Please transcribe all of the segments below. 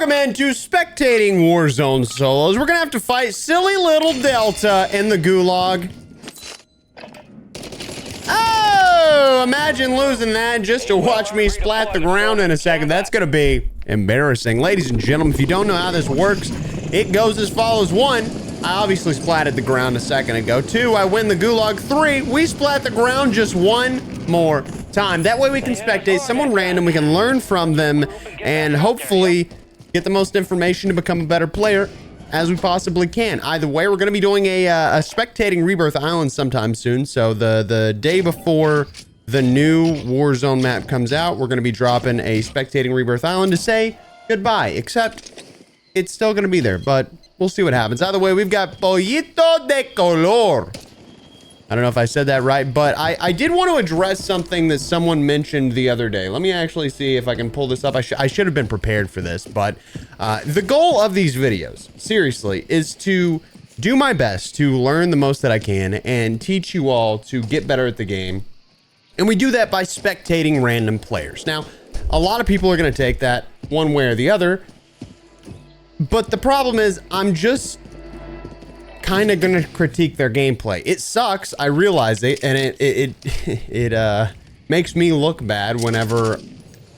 Welcome into Spectating Warzone solos. We're gonna have to fight silly little Delta in the gulag. Oh, imagine losing that just to watch me splat the ground in a second. That's gonna be embarrassing. Ladies and gentlemen, if you don't know how this works, it goes as follows. 1, I obviously splatted the ground a second ago. 2, I win the gulag. 3, we splat the ground just one more time. That way we can spectate someone random, we can learn from them, and hopefully get the most information to become a better player as we possibly can. Either way, we're going to be doing a spectating Rebirth Island sometime soon. So the day before the new Warzone map comes out, we're going to be dropping a spectating Rebirth Island to say goodbye, except it's still going to be there, but we'll see what happens. Either way, we've got Pollito de Color. I don't know if I said that right, but I did want to address something that someone mentioned the other day. Let me actually see if I can pull this up. I should have been prepared for this, but the goal of these videos, seriously, is to do my best to learn the most that I can and teach you all to get better at the game. And we do that by spectating random players. Now, a lot of people are going to take that one way or the other, but the problem is I'm just kind of gonna critique their gameplay. It sucks, I realize it, and it makes me look bad whenever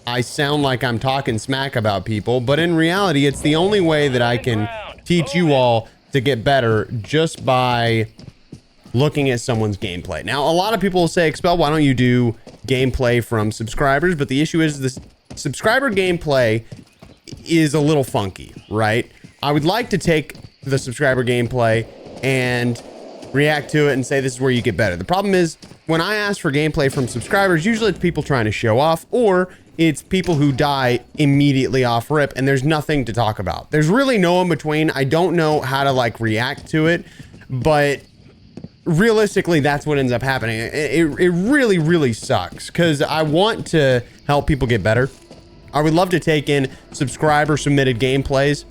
I sound like I'm talking smack about people, but in reality, it's the only way that I can teach you all to get better, just by looking at someone's gameplay. Now, a lot of people will say, Expel, why don't you do gameplay from subscribers? But the issue is this subscriber gameplay is a little funky, right? I would like to take the subscriber gameplay and react to it and say this is where you get better. The problem is when I ask for gameplay from subscribers, usually it's people trying to show off, or it's people who die immediately off rip and there's nothing to talk about. There's really no in between. I don't know how to like react to it, but realistically that's what ends up happening. It really sucks because I want to help people get better. I would love to take in subscriber submitted gameplays,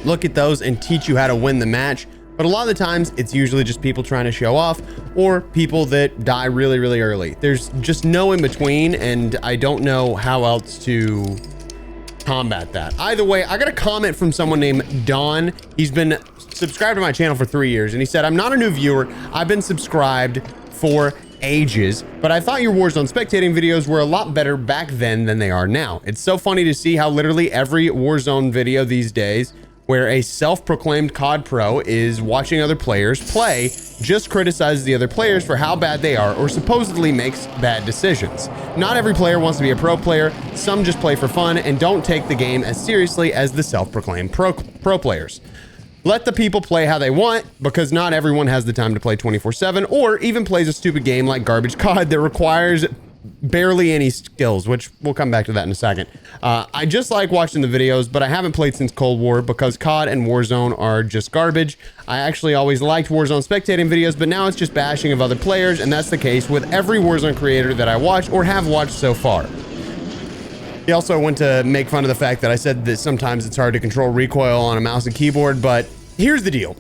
look at those and teach you how to win the match. But a lot of the times it's usually just people trying to show off or people that die really early. There's just no in between, and I don't know how else to combat that. Either way, I got a comment from someone named Don. He's been subscribed to my channel for 3 years, and he said, I'm not a new viewer. I've been subscribed for ages, but I thought your Warzone spectating videos were a lot better back then than they are now. It's so funny to see how literally every Warzone video these days where a self-proclaimed COD pro is watching other players play just criticizes the other players for how bad they are or supposedly makes bad decisions. Not every player wants to be a pro player. Some just play for fun and don't take the game as seriously as the self-proclaimed pro players. Let the people play how they want, because not everyone has the time to play 24/7 or even plays a stupid game like garbage COD that requires barely any skills, which we'll come back to that in a second. I just like watching the videos, but I haven't played since Cold War because COD and Warzone are just garbage. I actually always liked Warzone spectating videos, but now it's just bashing of other players, and that's the case with every Warzone creator that I watch or have watched so far. He also went to make fun of the fact that I said that sometimes it's hard to control recoil on a mouse and keyboard, but here's the deal.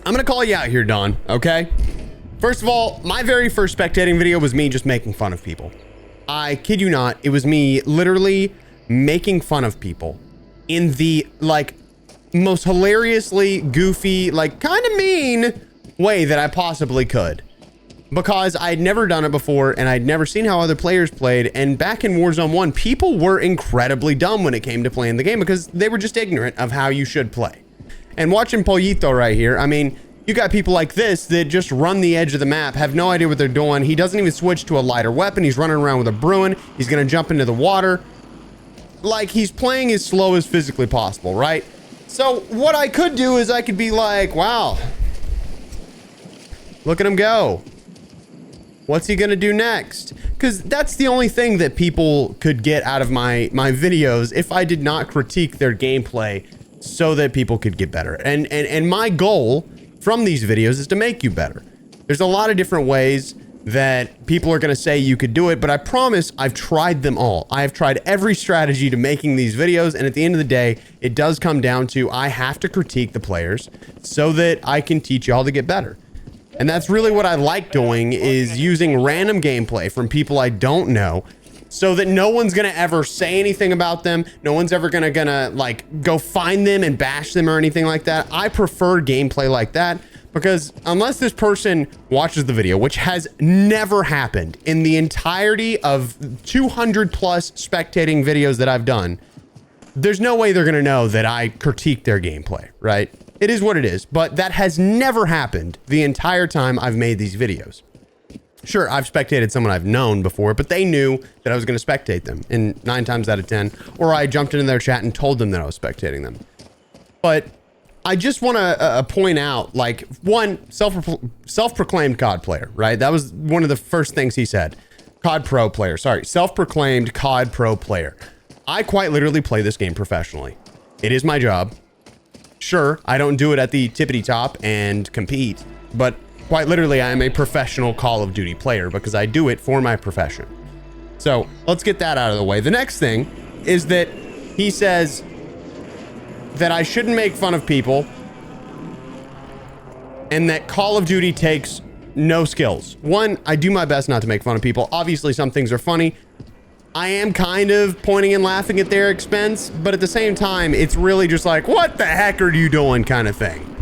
I'm gonna call you out here, Don, okay? First of all, my very first spectating video was me just making fun of people. I kid you not, it was me literally making fun of people in the like most hilariously goofy, like kind of mean way that I possibly could. Because I'd never done it before and I'd never seen how other players played. And back in Warzone 1, people were incredibly dumb when it came to playing the game because they were just ignorant of how you should play. And watching Pollito right here, I mean, you got people like this that just run the edge of the map, have no idea what they're doing. He doesn't even switch to a lighter weapon. He's running around with a Bruin. He's going to jump into the water. Like, he's playing as slow as physically possible, right? So what I could do is I could be like, wow, look at him go. What's he going to do next? Because that's the only thing that people could get out of my videos if I did not critique their gameplay so that people could get better. And my goal from these videos is to make you better. There's a lot of different ways that people are going to say you could do it, but I promise I've tried them all. I have tried every strategy to making these videos, and at the end of the day, it does come down to I have to critique the players so that I can teach y'all to get better. And that's really what I like doing, is using random gameplay from people I don't know so that no one's gonna ever say anything about them. No one's ever gonna like go find them and bash them or anything like that. I prefer gameplay like that because unless this person watches the video, which has never happened in the entirety of 200 plus spectating videos that I've done, there's no way they're gonna know that I critique their gameplay, right? It is what it is, but that has never happened the entire time I've made these videos. Sure, I've spectated someone I've known before, but they knew that I was going to spectate them in 9 times out of 10, or I jumped into their chat and told them that I was spectating them. But I just want to point out, like, one, self-proclaimed COD player, right? That was one of the first things he said. COD Pro player, sorry, self-proclaimed COD Pro player. I quite literally play this game professionally. It is my job. Sure, I don't do it at the tippity top and compete, but quite literally, I am a professional Call of Duty player because I do it for my profession. So let's get that out of the way. The next thing is that he says that I shouldn't make fun of people and that Call of Duty takes no skills. One, I do my best not to make fun of people. Obviously, some things are funny. I am kind of pointing and laughing at their expense, but at the same time, it's really just like, what the heck are you doing kind of thing.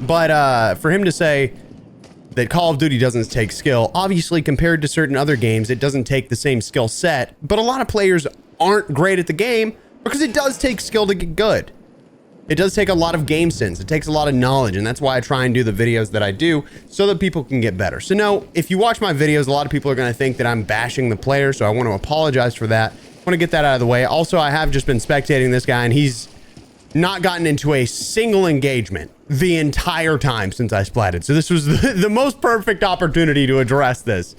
But for him to say that Call of Duty doesn't take skill, obviously compared to certain other games, it doesn't take the same skill set, but a lot of players aren't great at the game because it does take skill to get good. It does take a lot of game sense. It takes a lot of knowledge, and that's why I try and do the videos that I do so that people can get better. So no, if you watch my videos, a lot of people are going to think that I'm bashing the player, so I want to apologize for that. I want to get that out of the way. Also, I have just been spectating this guy, and he's not gotten into a single engagement the entire time since I splatted. So this was the most perfect opportunity to address this.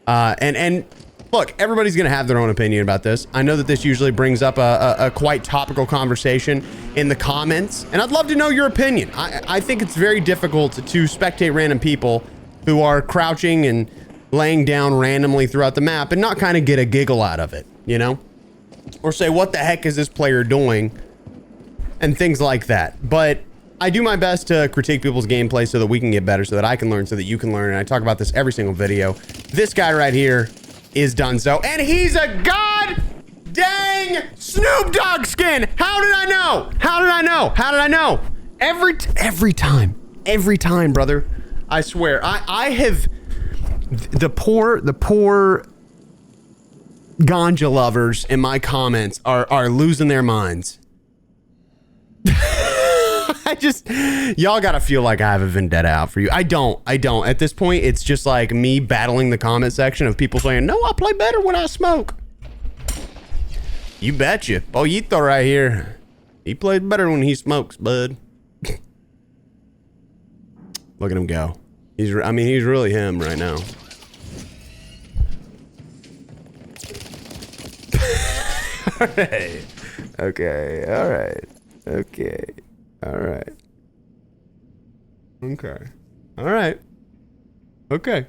And look, everybody's going to have their own opinion about this. I know that this usually brings up a quite topical conversation in the comments, and I'd love to know your opinion. I think it's very difficult to spectate random people who are crouching and laying down randomly throughout the map and not kind of get a giggle out of it, you know? Or say, what the heck is this player doing? And things like that. But I do my best to critique people's gameplay so that we can get better, so that I can learn, so that you can learn. And I talk about this every single video. This guy right here is done so. And he's a god dang Snoop Dogg skin. How did I know? How did I know? How did I know? Every time, brother. I swear. I have the poor ganja lovers in my comments are losing their minds. Y'all gotta feel like I have a vendetta out for you. I don't. At this point, it's just like me battling the comment section of people saying, no, I play better when I smoke. You betcha. Boyito right here. He plays better when he smokes, bud. Look at him go. He's really him right now. All right. Okay. All right. Okay. All right. Okay. All right. Okay.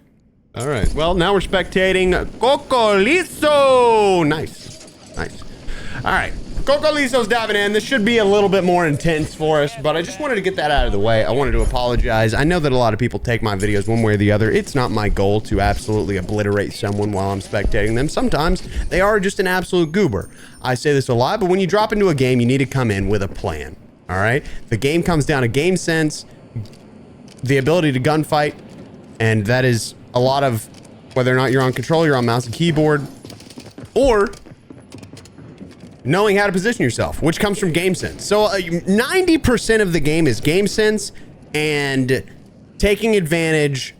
All right. Well, now we're spectating Cocolizo. Nice. Nice. All right. Cocolizo's diving in. This should be a little bit more intense for us, but I just wanted to get that out of the way. I wanted to apologize. I know that a lot of people take my videos one way or the other. It's not my goal to absolutely obliterate someone while I'm spectating them. Sometimes they are just an absolute goober. I say this a lot, but when you drop into a game, you need to come in with a plan. All right? The game comes down to game sense, the ability to gunfight, and that is a lot of whether or not you're on controller, you're on mouse and keyboard, or knowing how to position yourself, which comes from game sense. So 90% of the game is game sense and taking advantage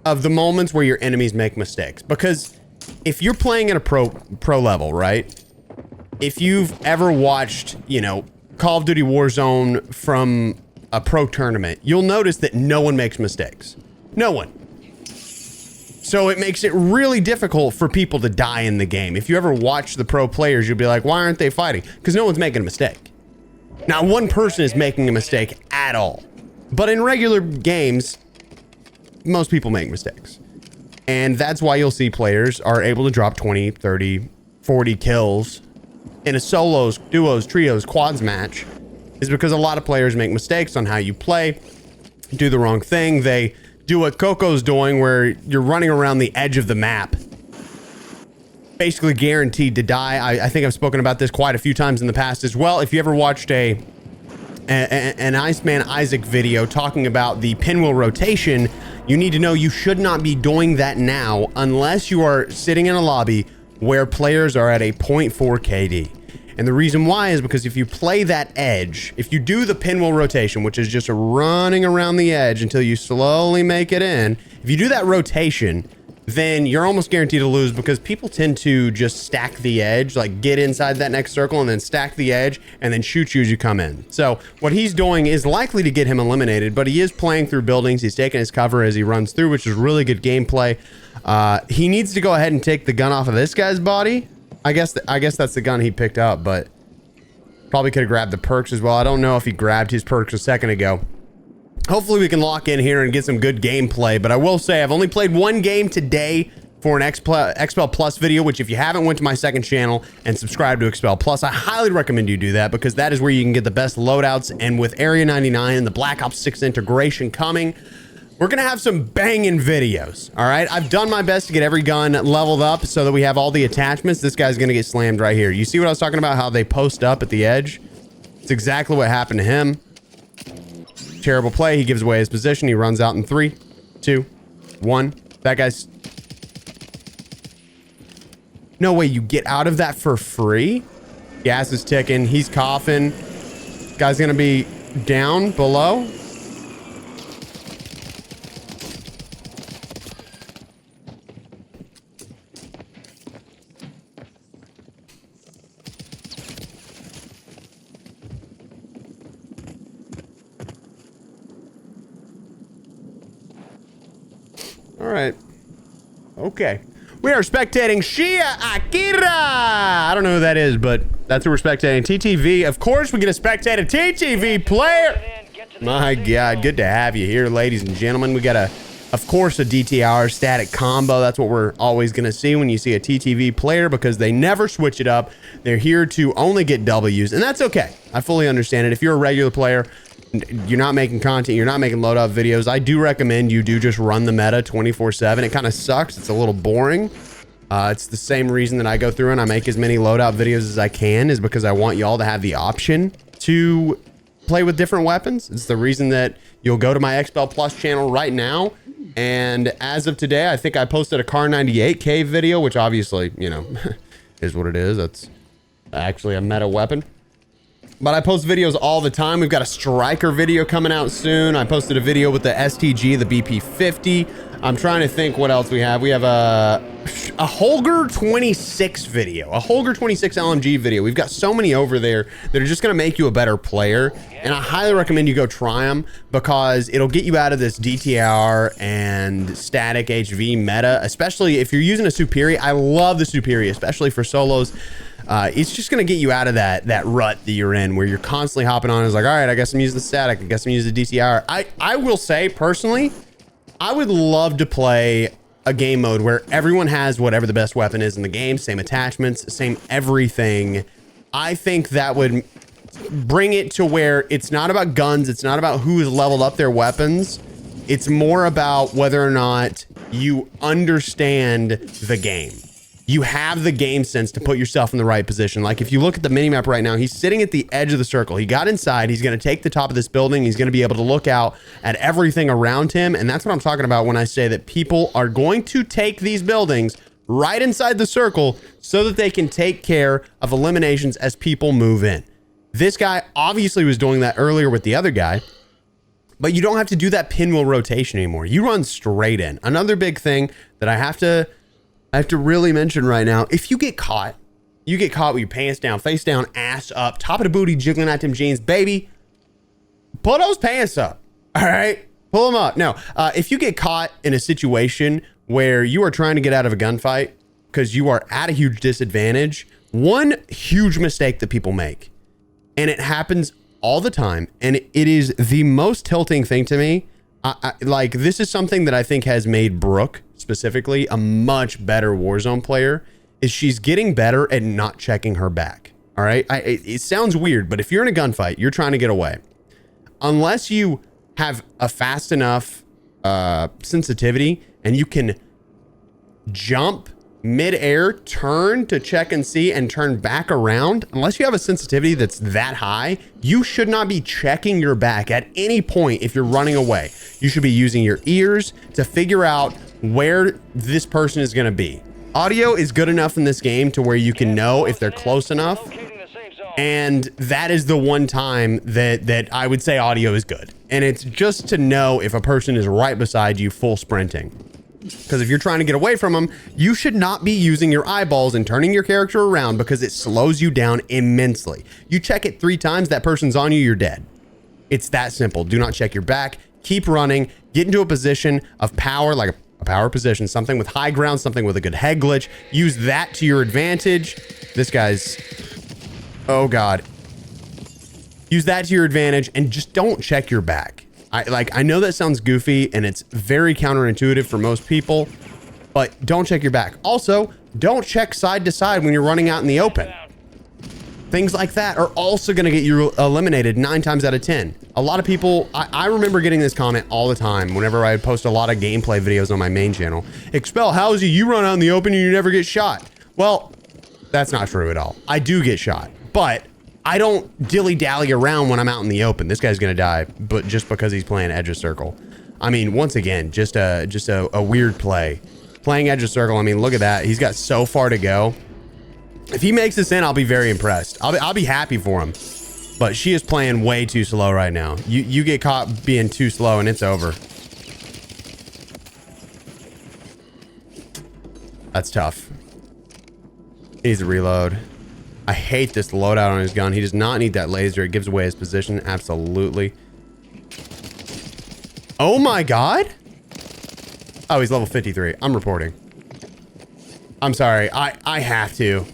of the moments where your enemies make mistakes. Because if you're playing at a pro level, right? If you've ever watched, you know, Call of Duty Warzone from a pro tournament, you'll notice that no one makes mistakes. No one. So it makes it really difficult for people to die in the game. If you ever watch the pro players, you'll be like, why aren't they fighting? Because no one's making a mistake. Not one person is making a mistake at all. But in regular games, most people make mistakes. And that's why you'll see players are able to drop 20, 30, 40 kills in a solos, duos, trios, quads match, is because a lot of players make mistakes on how you play, do the wrong thing. They do what Coco's doing, where you're running around the edge of the map basically guaranteed to die. I think I've spoken about this quite a few times in the past as well. If you ever watched an Iceman Isaac video talking about the pinwheel rotation, you need to know you should not be doing that now unless you are sitting in a lobby where players are at a 0.4 KD. And the reason why is because if you play that edge, if you do the pinwheel rotation, which is just running around the edge until you slowly make it in, if you do that rotation, then you're almost guaranteed to lose because people tend to just stack the edge, like get inside that next circle and then stack the edge and then shoot you as you come in. So what he's doing is likely to get him eliminated, but he is playing through buildings. He's taking his cover as he runs through, which is really good gameplay. He needs to go ahead and take the gun off of this guy's body. I guess that's the gun he picked up, but probably could have grabbed the perks as well. I don't know if he grabbed his perks a second ago. Hopefully we can lock in here and get some good gameplay, but I will say I've only played one game today for an Expel Plus video, which if you haven't went to my second channel and subscribed to Expel Plus, I highly recommend you do that because that is where you can get the best loadouts. And with Area 99 and the Black Ops 6 integration coming, we're going to have some banging videos. All right. I've done my best to get every gun leveled up so that we have all the attachments. This guy's going to get slammed right here. You see what I was talking about? How they post up at the edge? It's exactly what happened to him. Terrible play. He gives away his position. He runs out in 3, 2, 1. That guy's... No way you get out of that for free? Gas is ticking. He's coughing. Guy's going to be down below. All right. Okay. We are spectating Shia Akira. I don't know who that is, but that's who we're spectating. TTV. Of course, we get to spectate a TTV player. My God, good to have you here, ladies and gentlemen. We got of course, a DTR static combo. That's what we're always going to see when you see a TTV player because they never switch it up. They're here to only get W's, and that's okay. I fully understand it. If you're a regular player, you're not making content, you're not making loadout videos, I do recommend you do just run the meta 24/7. It kind of sucks. It's a little boring. It's the same reason that I go through and I make as many loadout videos as I can is because I want y'all to have the option to play with different weapons. It's the reason that you'll go to my Expel Plus channel right now. And as of today, I think I posted a Car 98K video, which obviously, you know, is what it is. That's actually a meta weapon. But I post videos all the time. We've got a striker video coming out soon. I posted a video with the STG, the BP50. I'm trying to think what else we have. We have a Holger 26 video, a Holger 26 LMG video. We've got so many over there that are just going to make you a better player. And I highly recommend you go try them because it'll get you out of this DTR and static HV meta, especially if you're using a Superior. I love the Superior, especially for solos. It's just going to get you out of that rut that you're in where you're constantly hopping on. It's like, all right, I guess I'm using the static. I guess I'm using the DTR. I will say personally, I would love to play a game mode where everyone has whatever the best weapon is in the game, same attachments, same everything. I think that would bring it to where it's not about guns. It's not about who has leveled up their weapons. It's more about whether or not you understand the game. You have the game sense to put yourself in the right position. Like if you look at the minimap right now, he's sitting at the edge of the circle. He got inside. He's going to take the top of this building. He's going to be able to look out at everything around him. And that's what I'm talking about when I say that people are going to take these buildings right inside the circle so that they can take care of eliminations as people move in. This guy obviously was doing that earlier with the other guy, but you don't have to do that pinwheel rotation anymore. You run straight in. Another big thing that I have to really mention right now, if you get caught with your pants down, face down, ass up, top of the booty, jiggling at them jeans, baby, pull those pants up, all right? Pull them up. No, if you get caught in a situation where you are trying to get out of a gunfight because you are at a huge disadvantage, one huge mistake that people make, and it happens all the time, and it is the most tilting thing to me. Like, this is something that I think has made Brooke specifically a much better Warzone player, is she's getting better at not checking her back. All right. It sounds weird, but if you're in a gunfight, you're trying to get away, unless you have a fast enough sensitivity and you can jump, mid-air, turn to check and see, and turn back around, unless you have a sensitivity that's that high, you should not be checking your back at any point if you're running away. You should be using your ears to figure out where this person is going to be. Audio is good enough in this game to where you can know if they're close enough. And that is the one time that I would say audio is good. And it's just to know if a person is right beside you full sprinting. Because if you're trying to get away from them, you should not be using your eyeballs and turning your character around because it slows you down immensely. You check it 3 times, that person's on you, you're dead. It's that simple. Do not check your back. Keep running. Get into a position of power, like a power position, something with high ground, something with a good head glitch. Use that to your advantage. This guy's... Oh, God. Use that to your advantage and just don't check your back. I know that sounds goofy and it's very counterintuitive for most people, but don't check your back. Also, don't check side to side when you're running out in the open. Things like that are also going to get you eliminated 9 times out of 10. A lot of people, I remember getting this comment all the time whenever I post a lot of gameplay videos on my main channel. Expel, how is it you run out in the open and you never get shot? Well, that's not true at all. I do get shot, but I don't dilly-dally around when I'm out in the open. This guy's gonna die, but just because he's playing Edge of Circle. I mean, once again, just a weird play. Playing Edge of Circle, I mean, look at that. He's got so far to go. If he makes this in, I'll be very impressed. I'll be happy for him. But she is playing way too slow right now. You get caught being too slow and it's over. That's tough. He needs to reload. I hate this loadout on his gun. He does not need that laser. It gives away his position. Absolutely. Oh my God. Oh, he's level 53. I'm reporting. I'm sorry. I have to.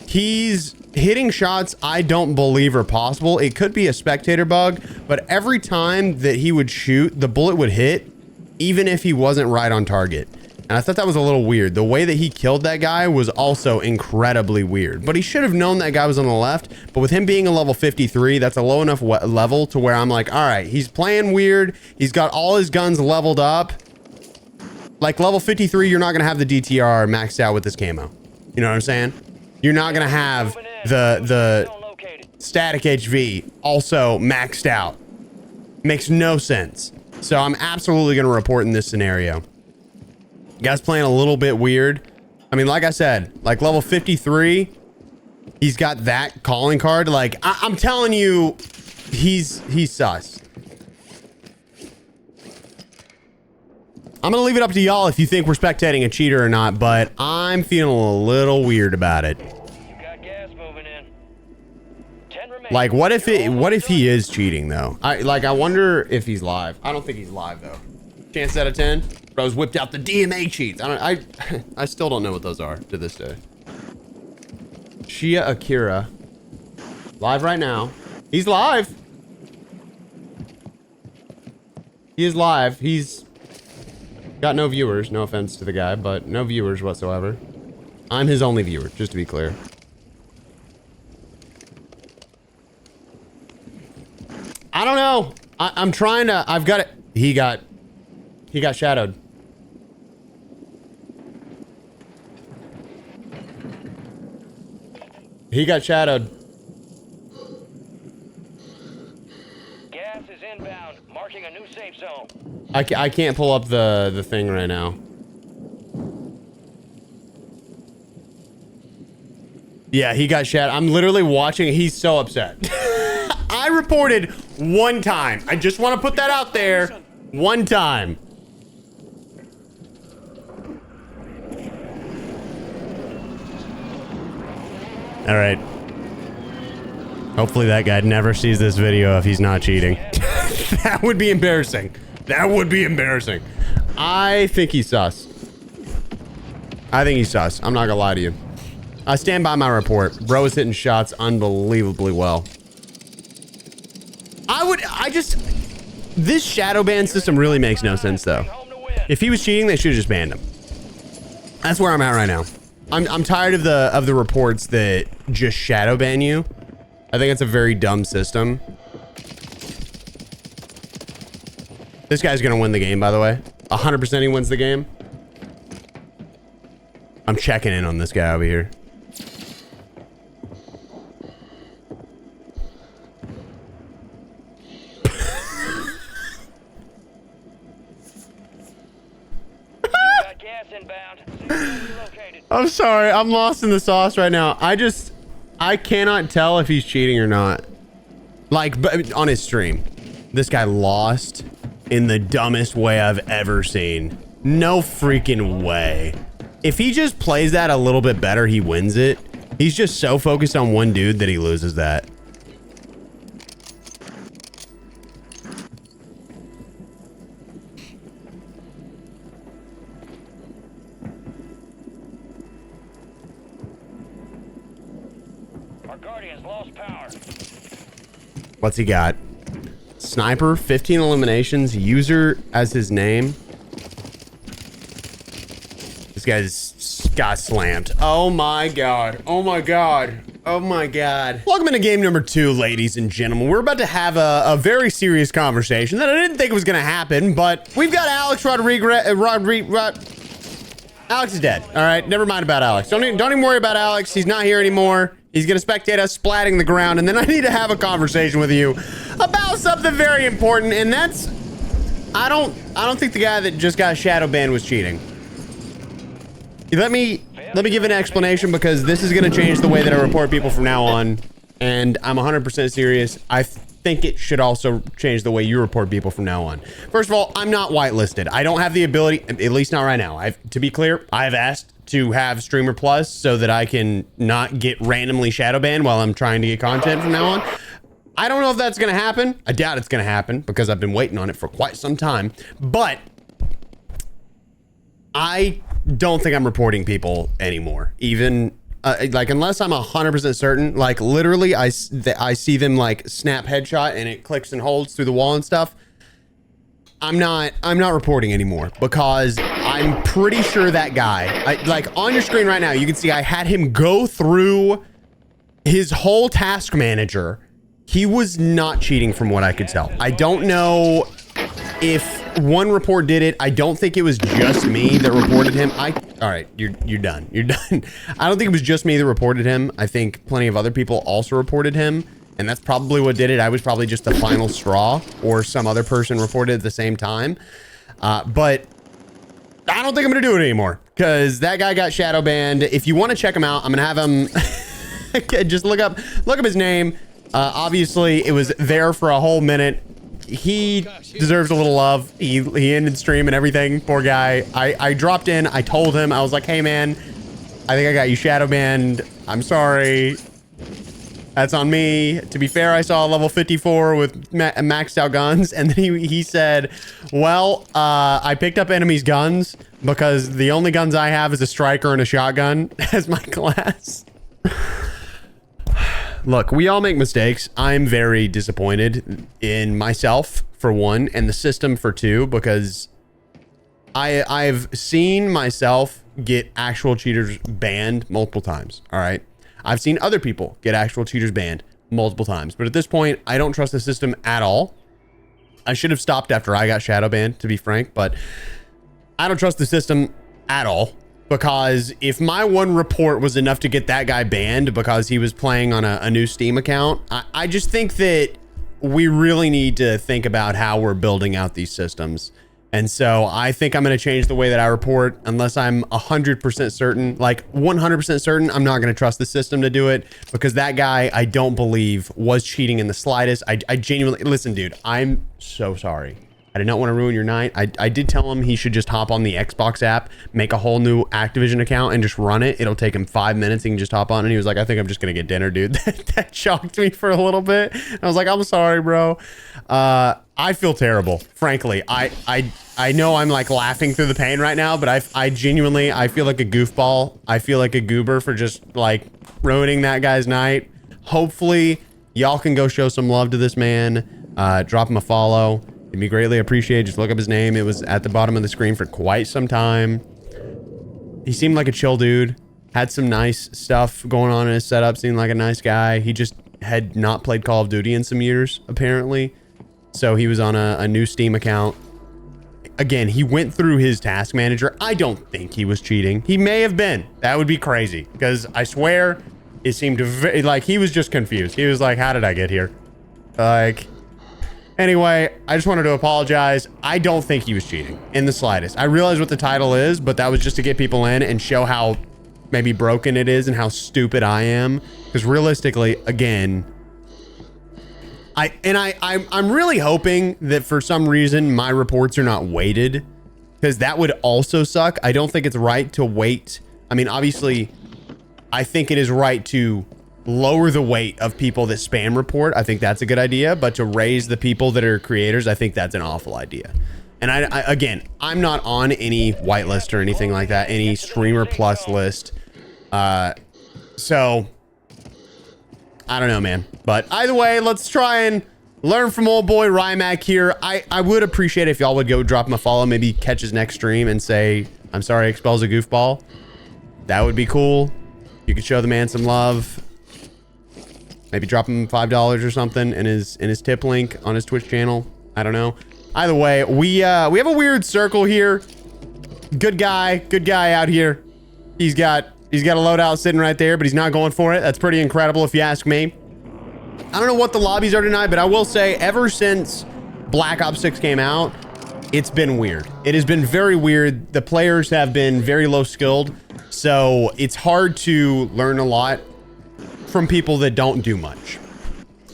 He's hitting shots I don't believe are possible. It could be a spectator bug, but every time that he would shoot, the bullet would hit, even if he wasn't right on target. And I thought that was a little weird. The way that he killed that guy was also incredibly weird. But he should have known that guy was on the left. But with him being a level 53, that's a low enough level to where I'm like, all right, he's playing weird. He's got all his guns leveled up. Like level 53, you're not going to have the DTR maxed out with this camo. You know what I'm saying? You're not going to have the static HV also maxed out. Makes no sense. So I'm absolutely going to report in this scenario. Guy's playing a little bit weird. I mean, like I said, like level 53, he's got that calling card. Like I'm telling you, he's sus. I'm gonna leave it up to y'all if you think we're spectating a cheater or not, but I'm feeling a little weird about it. You got gas moving in. 10 remain. Like, what if he is cheating though? I wonder if he's live. I don't think he's live though. Chance out of 10. Bro's whipped out the DMA cheats. I still don't know what those are to this day. Shia Akira. Live right now. He's live. He is live. He's got no viewers. No offense to the guy, but no viewers whatsoever. I'm his only viewer, just to be clear. I don't know. I'm trying to. I've got it. He got shadowed. He got shadowed. Gas is inbound, marking a new safe zone. I can't pull up the thing right now. Yeah, he got shadowed. I'm literally watching. He's so upset. I reported one time. I just want to put that out there. One time. All right. Hopefully that guy never sees this video if he's not cheating. That would be embarrassing. That would be embarrassing. I think he's sus. I think he's sus. I'm not gonna lie to you. I stand by my report. Bro is hitting shots unbelievably well. This shadow ban system really makes no sense though. If he was cheating, they should have just banned him. That's where I'm at right now. I'm tired of the reports that just shadow ban you. I think it's a very dumb system. This guy's gonna win the game, by the way. 100% he wins the game. I'm checking in on this guy over here. Got gas inbound. Relocated. I'm sorry. I'm lost in the sauce right now. I cannot tell if he's cheating or not. Like, but on his stream, this guy lost in the dumbest way I've ever seen. No freaking way. If he just plays that a little bit better, he wins it. He's just so focused on one dude that he loses that. Our Guardians lost power. What's he got? Sniper, 15 eliminations, user as his name. This guy's got slammed. Oh my god. Oh my god. Oh my god. Welcome into game number 2, ladies and gentlemen. We're about to have a very serious conversation that I didn't think was gonna happen, but we've got Alex Rodriguez. Alex is dead. All right, never mind about Alex. Don't even worry about Alex. He's not here anymore. He's gonna spectate us splatting the ground, and then I need to have a conversation with you about something very important, and that's I don't think the guy that just got shadow banned was cheating. Let me give an explanation, because this is gonna change the way that I report people from now on, and I'm 100% serious. I think it should also change the way you report people from now on. First of all, I'm not whitelisted. I don't have the ability, at least not right now. To be clear, I've asked to have Streamer Plus so that I can not get randomly shadow banned while I'm trying to get content from now on. I don't know if that's gonna happen. I doubt it's gonna happen because I've been waiting on it for quite some time, but I don't think I'm reporting people anymore. Even like, unless I'm 100% certain, like literally I see them like snap headshot and it clicks and holds through the wall and stuff. I'm not reporting anymore, because I'm pretty sure that guy, like on your screen right now, you can see I had him go through his whole task manager. He was not cheating from what I could tell. I don't know if one report did it. I don't think it was just me that reported him. All right, you're done. You're done. I don't think it was just me that reported him. I think plenty of other people also reported him, and that's probably what did it. I was probably just the final straw, or some other person reported at the same time. But I don't think I'm gonna do it anymore, because that guy got shadow banned. If you want to check him out, I'm gonna have him just look up his name. Obviously, it was there for a whole minute. He deserves a little love. He ended stream and everything. Poor guy. I dropped in. I told him. I was like, hey, man, I think I got you shadow banned. I'm sorry. That's on me. To be fair, I saw a level 54 with maxed out guns. And then he said, well, I picked up enemies' guns because the only guns I have is a striker and a shotgun as my class. Look, we all make mistakes. I'm very disappointed in myself, for one, and the system, for two, because I've seen myself get actual cheaters banned multiple times, all right? I've seen other people get actual cheaters banned multiple times, but at this point, I don't trust the system at all. I should have stopped after I got shadow banned, to be frank, but I don't trust the system at all. Because if my one report was enough to get that guy banned because he was playing on a new Steam account, I just think that we really need to think about how we're building out these systems. And so I think I'm going to change the way that I report, unless I'm 100% certain, like 100% certain. I'm not going to trust the system to do it, because that guy, I don't believe, was cheating in the slightest. I genuinely, listen, dude, I'm so sorry. I did not want to ruin your night. I did tell him he should just hop on the Xbox app, make a whole new Activision account, and just run it. It'll take him 5 minutes. He can just hop on. And he was like, I think I'm just going to get dinner, dude. That shocked me for a little bit. I was like, I'm sorry, bro. I feel terrible, frankly. I know I'm like laughing through the pain right now, but I genuinely, I feel like a goofball. I feel like a goober for just like ruining that guy's night. Hopefully y'all can go show some love to this man. Drop him a follow. It'd be greatly appreciated. Just look up his name. It was at the bottom of the screen for quite some time. He seemed like a chill dude. Had some nice stuff going on in his setup. Seemed like a nice guy. He just had not played Call of Duty in some years, apparently. So he was on a new Steam account. again, he went through his task manager. I don't think he was cheating. He may have been. That would be crazy because I swear it seemed like he was just confused. He was like, how did I get here? Like, anyway, I just wanted to apologize. I don't think he was cheating in the slightest. I realize what the title is, but that was just to get people in and show how maybe broken it is and how stupid I am. Because realistically, again, I'm really hoping that for some reason my reports are not weighted, because that would also suck. I don't think it's right to weight. I mean, obviously, I think it is right to lower the weight of people that spam report. I think that's a good idea, but to raise the people that are creators, I think that's an awful idea. And I again, I'm not on any whitelist or anything like that, any streamer plus list. So I don't know, man. But either way, let's try and learn from old boy Rymac here. I would appreciate it if y'all would go drop him a follow, maybe catch his next stream and say, I'm sorry, Expel's a goofball. That would be cool. You could show the man some love. Maybe drop him $5 or something in his tip link on his Twitch channel. I don't know. Either way, we have a weird circle here. Good guy out here. He's got a loadout sitting right there, but he's not going for it. That's pretty incredible if you ask me. I don't know what the lobbies are tonight, but I will say ever since Black Ops 6 came out, it's been weird. It has been very weird. The players have been very low skilled, so it's hard to learn a lot from people that don't do much.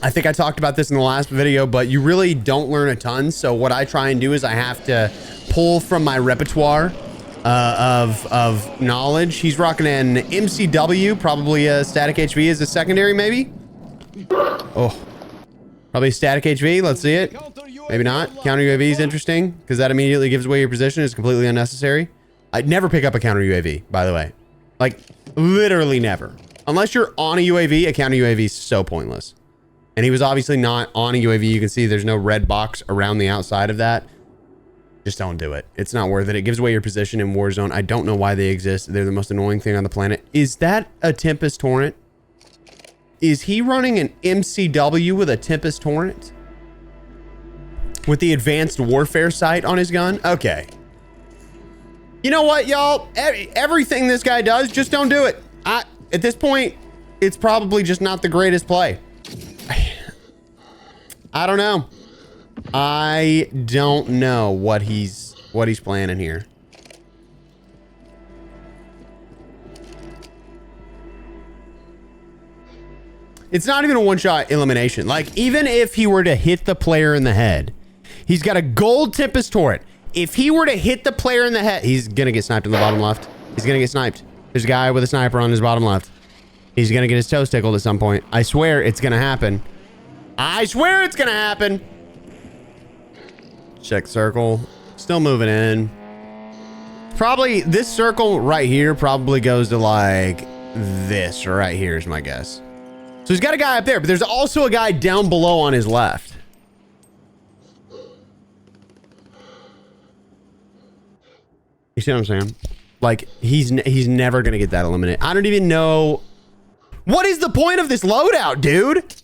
I think I talked about this in the last video, but you really don't learn a ton. So what I try and do is I have to pull from my repertoire of knowledge. He's rocking an MCW, probably a static HV as a secondary, maybe. Oh, probably static HV. Let's see it. Maybe not. Counter UAV is interesting because that immediately gives away your position. It's completely unnecessary. I'd never pick up a counter UAV, by the way. Like, literally never. Unless you're on a UAV, a counter UAV is so pointless. And he was obviously not on a UAV. You can see there's no red box around the outside of that. Just don't do it. It's not worth it. It gives away your position in Warzone. I don't know why they exist. They're the most annoying thing on the planet. Is that a Tempest Torrent? Is he running an MCW with a Tempest Torrent? With the advanced warfare sight on his gun? Okay. You know what, y'all? Everything this guy does, just don't do it. At this point, it's probably just not the greatest play. I don't know. I don't know what he's planning here. It's not even a one-shot elimination. Like, even if he were to hit the player in the head, he's got a gold Tempest Torrent. If he were to hit the player in the head, he's gonna get sniped in the bottom left. He's gonna get sniped. There's a guy with a sniper on his bottom left. He's gonna get his toes tickled at some point. I swear it's gonna happen. I swear it's gonna happen. Check circle. Still moving in. Probably this circle right here probably goes to like this right here is my guess. So he's got a guy up there, but there's also a guy down below on his left. You see what I'm saying? Like, he's never gonna get that eliminated. I don't even know. What is the point of this loadout, dude?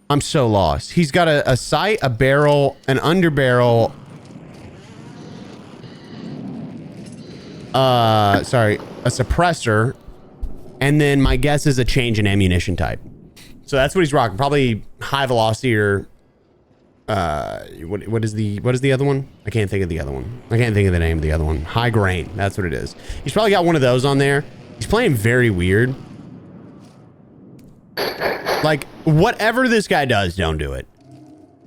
I'm so lost. He's got a sight, a barrel, an underbarrel. Sorry, a suppressor. And then my guess is a change in ammunition type. So that's what he's rocking. Probably high velocity or what is the other one? I can't think of the other one. I can't think of the name of the other one. High grain. That's what it is. He's probably got one of those on there. He's playing very weird. Like, whatever this guy does, don't do it.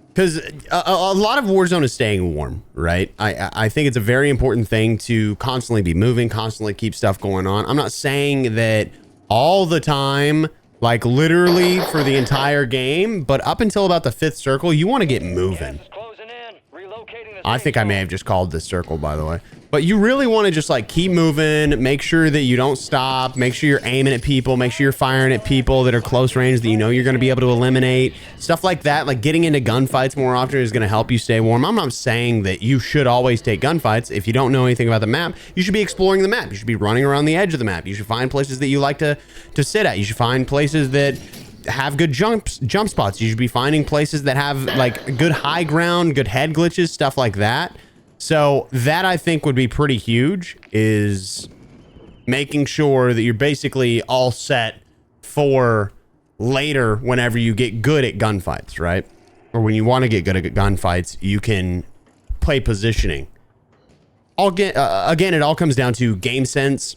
Because a lot of Warzone is staying warm, right? I think it's a very important thing to constantly be moving, constantly keep stuff going on. I'm not saying that all the time, like literally for the entire game, but up until about the 5th circle, you want to get moving. I think I may have just called this circle, by the way. But you really want to just like keep moving, make sure that you don't stop, make sure you're aiming at people, make sure you're firing at people that are close range that you know you're going to be able to eliminate. Stuff like that, like getting into gunfights more often is going to help you stay warm. I'm not saying that you should always take gunfights. If you don't know anything about the map, you should be exploring the map. You should be running around the edge of the map. You should find places that you like to sit at. You should find places that have good jump spots. You should be finding places that have like good high ground, good head glitches, stuff like that. So that I think would be pretty huge, is making sure that you're basically all set for later whenever you get good at gunfights, right? Or when you want to get good at gunfights, you can play positioning. Again, it all comes down to game sense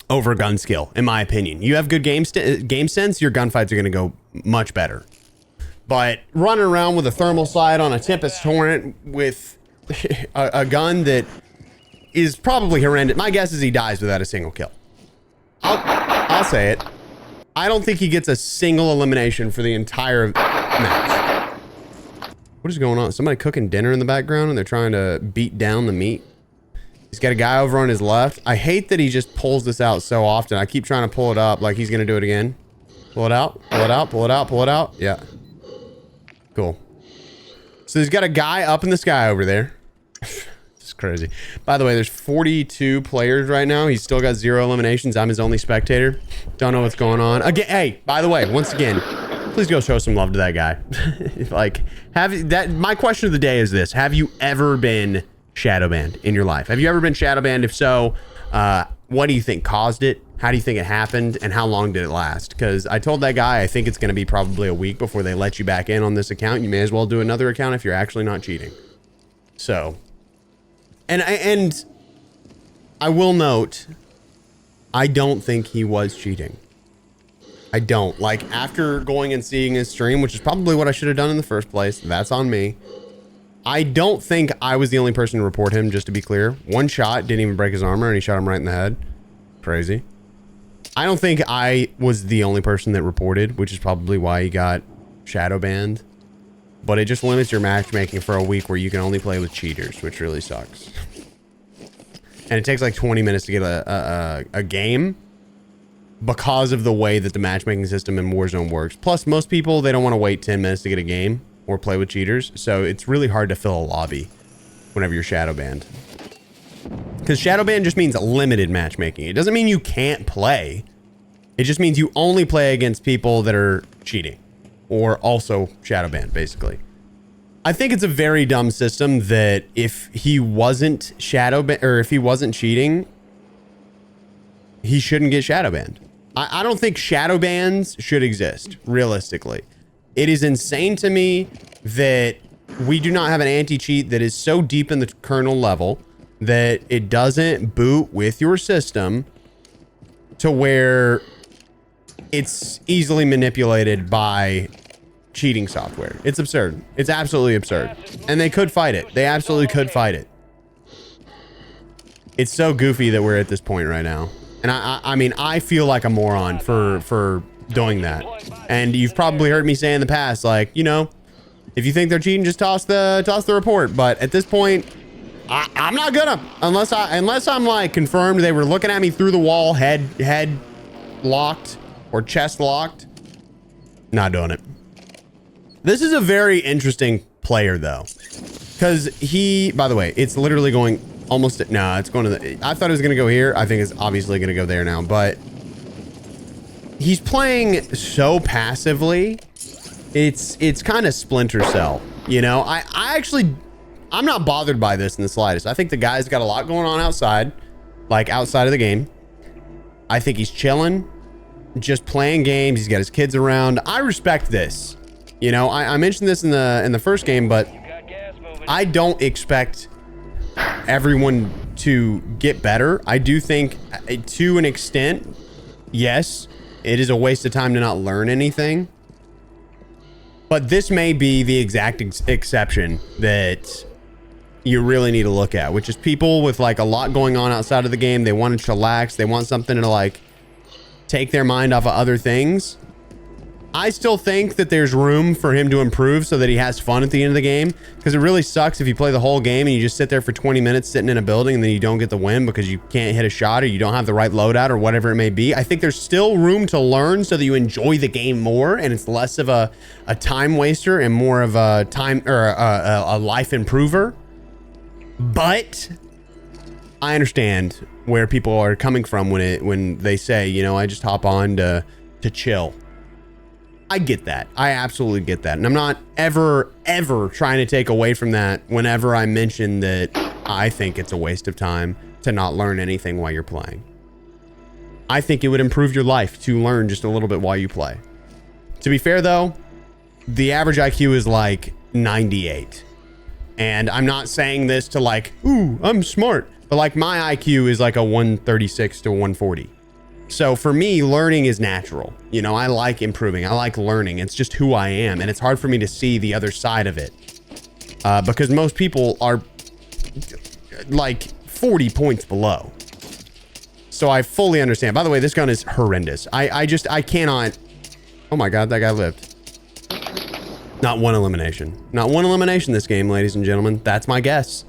over gun skill, in my opinion. You have good game sense, your gunfights are going to go much better. But running around with a thermal sight on a Tempest Torrent with a gun that is probably horrendous. My guess is he dies without a single kill. I'll say it. I don't think he gets a single elimination for the entire match. What is going on? Somebody cooking dinner in the background and they're trying to beat down the meat. He's got a guy over on his left. I hate that he just pulls this out so often. I keep trying to pull it up like he's going to do it again. Pull it out, pull it out, pull it out, pull it out. Yeah. Cool. So he's got a guy up in the sky over there. It's crazy. By the way, there's 42 players right now. He's still got 0 eliminations. I'm his only spectator. Don't know what's going on. Again, hey, by the way, once again, please go show some love to that guy. Like, my question of the day is this. Have you ever been shadow banned in your life? Have you ever been shadow banned? If so, what do you think caused it? How do you think it happened? And how long did it last? Because I told that guy, I think it's going to be probably a week before they let you back in on this account. You may as well do another account if you're actually not cheating. So, and I will note, I don't think he was cheating. I don't. Like, after going and seeing his stream, which is probably what I should have done in the first place, that's on me. I don't think I was the only person to report him, just to be clear. One shot, didn't even break his armor, and he shot him right in the head. Crazy. I don't think I was the only person that reported, which is probably why he got shadow banned. But it just limits your matchmaking for a week where you can only play with cheaters, which really sucks. And it takes like 20 minutes to get a game because of the way that the matchmaking system in Warzone works. Plus, most people, they don't want to wait 10 minutes to get a game or play with cheaters. So it's really hard to fill a lobby whenever you're shadow banned. Because shadow ban just means limited matchmaking. It doesn't mean you can't play. It just means you only play against people that are cheating or also shadow banned, basically. I think it's a very dumb system that if he wasn't shadow banned, or if he wasn't cheating, he shouldn't get shadow banned. I don't think shadow bans should exist, realistically. It is insane to me that we do not have an anti-cheat that is so deep in the kernel level that it doesn't boot with your system to where it's easily manipulated by cheating software. It's absurd. It's absolutely absurd. And they could fight it. They absolutely could fight it. It's so goofy that we're at this point right now. And I mean, I feel like a moron for doing that. And you've probably heard me say in the past, like, you know, if you think they're cheating, just toss the report. But at this point, I'm not gonna, unless I'm like confirmed they were looking at me through the wall, head locked or chest locked. Not doing it. This is a very interesting player though, because he, by the way, it's literally going almost, no, it's going to the, I thought it was going to go here. I think it's obviously going to go there now, but he's playing so passively. It's kind of Splinter Cell, you know. I'm not bothered by this in the slightest. I think the guy's got a lot going on outside, like outside of the game. I think he's chilling, just playing games. He's got his kids around. I respect this. You know, I mentioned this in the first game, but I don't expect everyone to get better. I do think to an extent, yes, it is a waste of time to not learn anything. But this may be the exact exception that you really need to look at, which is people with like a lot going on outside of the game. They want to chillax. They want something to like take their mind off of other things. I still think that there's room for him to improve so that he has fun at the end of the game, because it really sucks if you play the whole game and you just sit there for 20 minutes sitting in a building and then you don't get the win because you can't hit a shot or you don't have the right loadout or whatever it may be. I think there's still room to learn so that you enjoy the game more and it's less of a time waster and more of a time or a life improver. But I understand where people are coming from when they say, you know, I just hop on to chill. I get that. I absolutely get that. And I'm not ever trying to take away from that whenever I mention that I think it's a waste of time to not learn anything while you're playing. I think it would improve your life to learn just a little bit while you play. To be fair though, the average IQ is like 98. And I'm not saying this to like, ooh, I'm smart. But like my IQ is like a 136 to 140. So for me, learning is natural. You know, I like improving. I like learning. It's just who I am. And it's hard for me to see the other side of it. Because most people are like 40 points below. So I fully understand. By the way, this gun is horrendous. I cannot. Oh my God, that guy lived. Not one elimination. Not one elimination this game, ladies and gentlemen. That's my guess.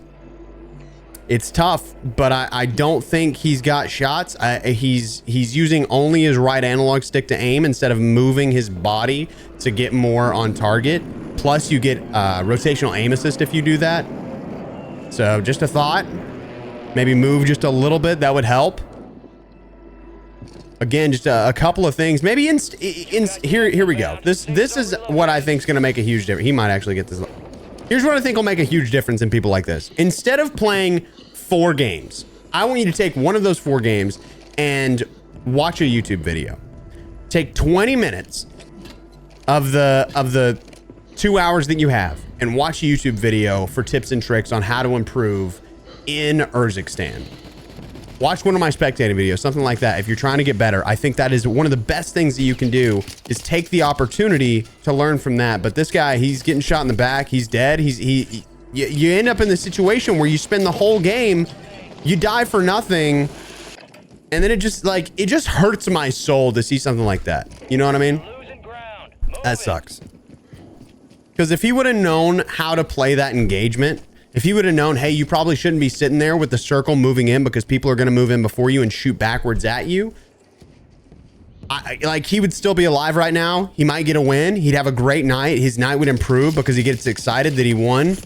It's tough, but I don't think he's got shots. He's using only his right analog stick to aim instead of moving his body to get more on target. Plus, you get rotational aim assist if you do that. So just a thought. Maybe move just a little bit. That would help. Again, just a couple of things. Maybe here we go. This is what I think is going to make a huge difference. He might actually get this. Here's what I think will make a huge difference in people like this. Instead of playing 4 games, I want you to take one of those 4 games and watch a YouTube video. Take 20 minutes of the 2 hours that you have and watch a YouTube video for tips and tricks on how to improve in Urzikstan. Watch one of my spectating videos, something like that. If you're trying to get better, I think that is one of the best things that you can do is take the opportunity to learn from that. But this guy, he's getting shot in the back. He's dead. You end up in the situation where you spend the whole game, you die for nothing. And then it just hurts my soul to see something like that. You know what I mean? That sucks. Because if he would have known how to play that engagement, if he would have known, hey, you probably shouldn't be sitting there with the circle moving in because people are going to move in before you and shoot backwards at you. Like, he would still be alive right now. He might get a win. He'd have a great night. His night would improve because he gets excited that he won.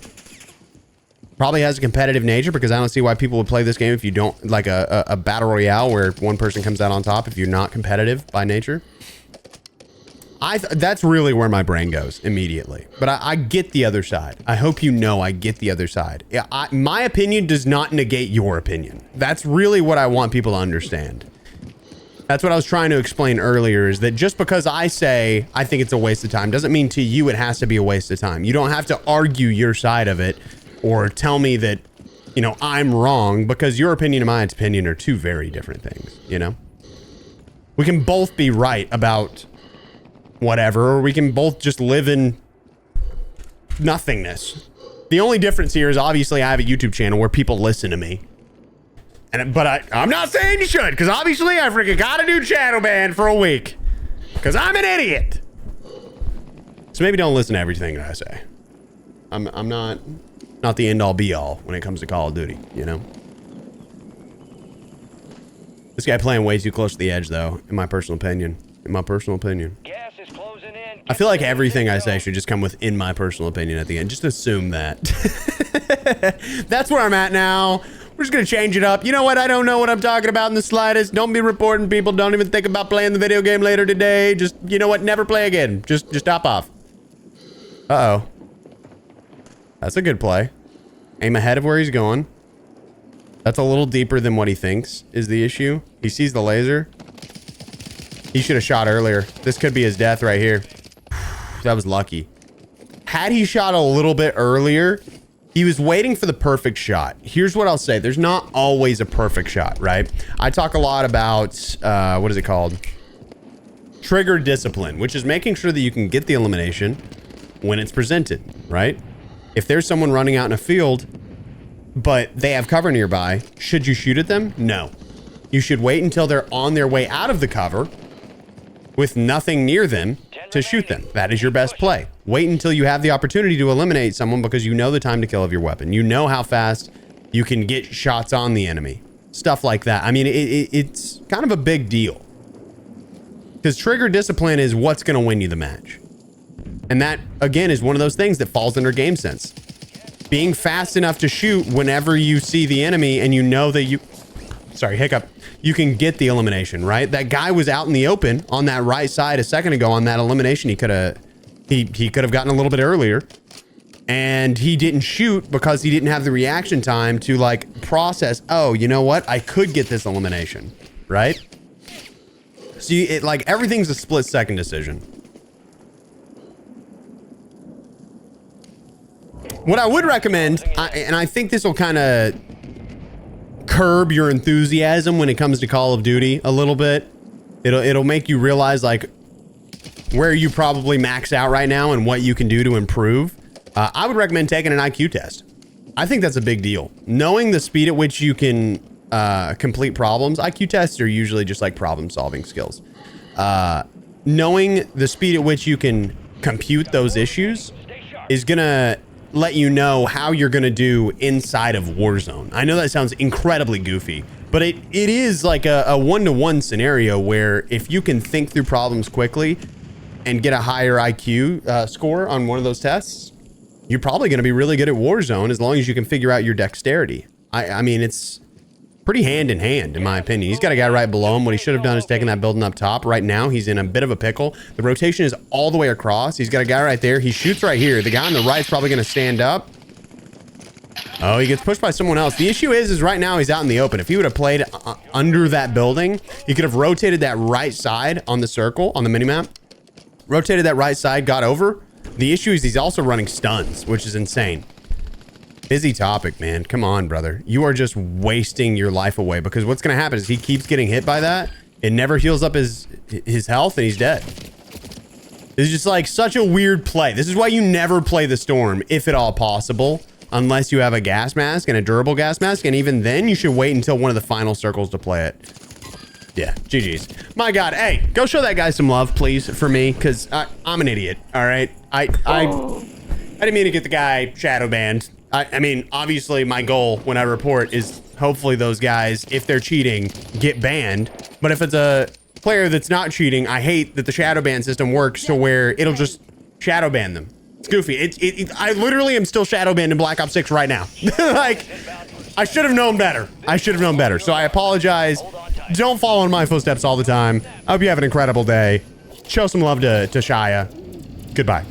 Probably has a competitive nature because I don't see why people would play this game if you don't, like a battle royale where one person comes out on top if you're not competitive by nature. That's really where my brain goes immediately. But I get the other side. I hope you know I get the other side. My opinion does not negate your opinion. That's really what I want people to understand. That's what I was trying to explain earlier, is that just because I say I think it's a waste of time doesn't mean to you it has to be a waste of time. You don't have to argue your side of it or tell me that, you know, I'm wrong, because your opinion and my opinion are two very different things, you know? We can both be right about whatever, or we can both just live in nothingness. The only difference here is obviously I have a YouTube channel where people listen to me. But I'm not saying you should, because obviously I freaking got a new channel ban for a week. Because I'm an idiot. So maybe don't listen to everything that I say. I'm not the end all be all when it comes to Call of Duty, you know? This guy playing way too close to the edge though, in my personal opinion. Gas is closing in. I feel like everything I say should just come with "in my personal opinion" at the end. Just assume that. That's where I'm at now. We're just gonna change it up. You know what? I don't know what I'm talking about in the slightest. Don't be reporting people. Don't even think about playing the video game later today. Just, you know what? Never play again. Just stop off. Uh-oh. That's a good play. Aim ahead of where he's going. That's a little deeper than what he thinks is the issue. He sees the laser. He should have shot earlier. This could be his death right here. That was lucky. Had he shot a little bit earlier, he was waiting for the perfect shot. Here's what I'll say. There's not always a perfect shot, right? I talk a lot about, what is it called? Trigger discipline, which is making sure that you can get the elimination when it's presented, right? If there's someone running out in a field, but they have cover nearby, should you shoot at them? No. You should wait until they're on their way out of the cover with nothing near them to shoot them. That is your best play. Wait until you have the opportunity to eliminate someone because you know the time to kill of your weapon. You know how fast you can get shots on the enemy. Stuff like that. I mean, it's kind of a big deal. Because trigger discipline is what's going to win you the match. And that, again, is one of those things that falls under game sense. Being fast enough to shoot whenever you see the enemy and you know that you... Sorry, hiccup. You can get the elimination, right? That guy was out in the open on that right side a second ago on that elimination. He could have gotten a little bit earlier. And he didn't shoot because he didn't have the reaction time to like process, oh, you know what? I could get this elimination, right? See, it like everything's a split-second decision. What I would recommend, and I think this will kind of curb your enthusiasm when it comes to Call of Duty a little bit. It'll make you realize like where you probably max out right now and what you can do to improve. I would recommend taking an IQ test. I think that's a big deal. Knowing the speed at which you can complete problems. IQ tests are usually just like problem solving skills. Knowing the speed at which you can compute those issues is gonna let you know how you're gonna do inside of Warzone. I know that sounds incredibly goofy, but it is like a one-to-one scenario where if you can think through problems quickly and get a higher IQ score on one of those tests, you're probably going to be really good at Warzone as long as you can figure out your dexterity. I mean, it's pretty hand in hand, in my opinion. He's got a guy right below him. What he should have done is taken that building up top. Right now, he's in a bit of a pickle. The rotation is all the way across. He's got a guy right there. He shoots right here. The guy on the right is probably going to stand up. Oh, he gets pushed by someone else. The issue is right now he's out in the open. If he would have played under that building, he could have rotated that right side on the circle, on the minimap. Rotated that right side, got over. The issue is he's also running stuns, which is insane. Busy topic, man. Come on, brother. You are just wasting your life away because what's going to happen is he keeps getting hit by that. It never heals up his health and he's dead. This is just like such a weird play. This is why you never play the Storm, if at all possible, unless you have a gas mask and a durable gas mask. And even then, you should wait until one of the final circles to play it. Yeah, GG's. My God, hey, go show that guy some love, please, for me, because I'm an idiot, all right? I didn't mean to get the guy shadow banned. I mean, obviously, my goal when I report is hopefully those guys, if they're cheating, get banned. But if it's a player that's not cheating, I hate that the shadow ban system works to where it'll just shadow ban them. It's goofy. I literally am still shadow banned in Black Ops 6 right now. Like, I should have known better. I should have known better. So I apologize. Don't follow in my footsteps all the time. I hope you have an incredible day. Show some love to Shia. Goodbye.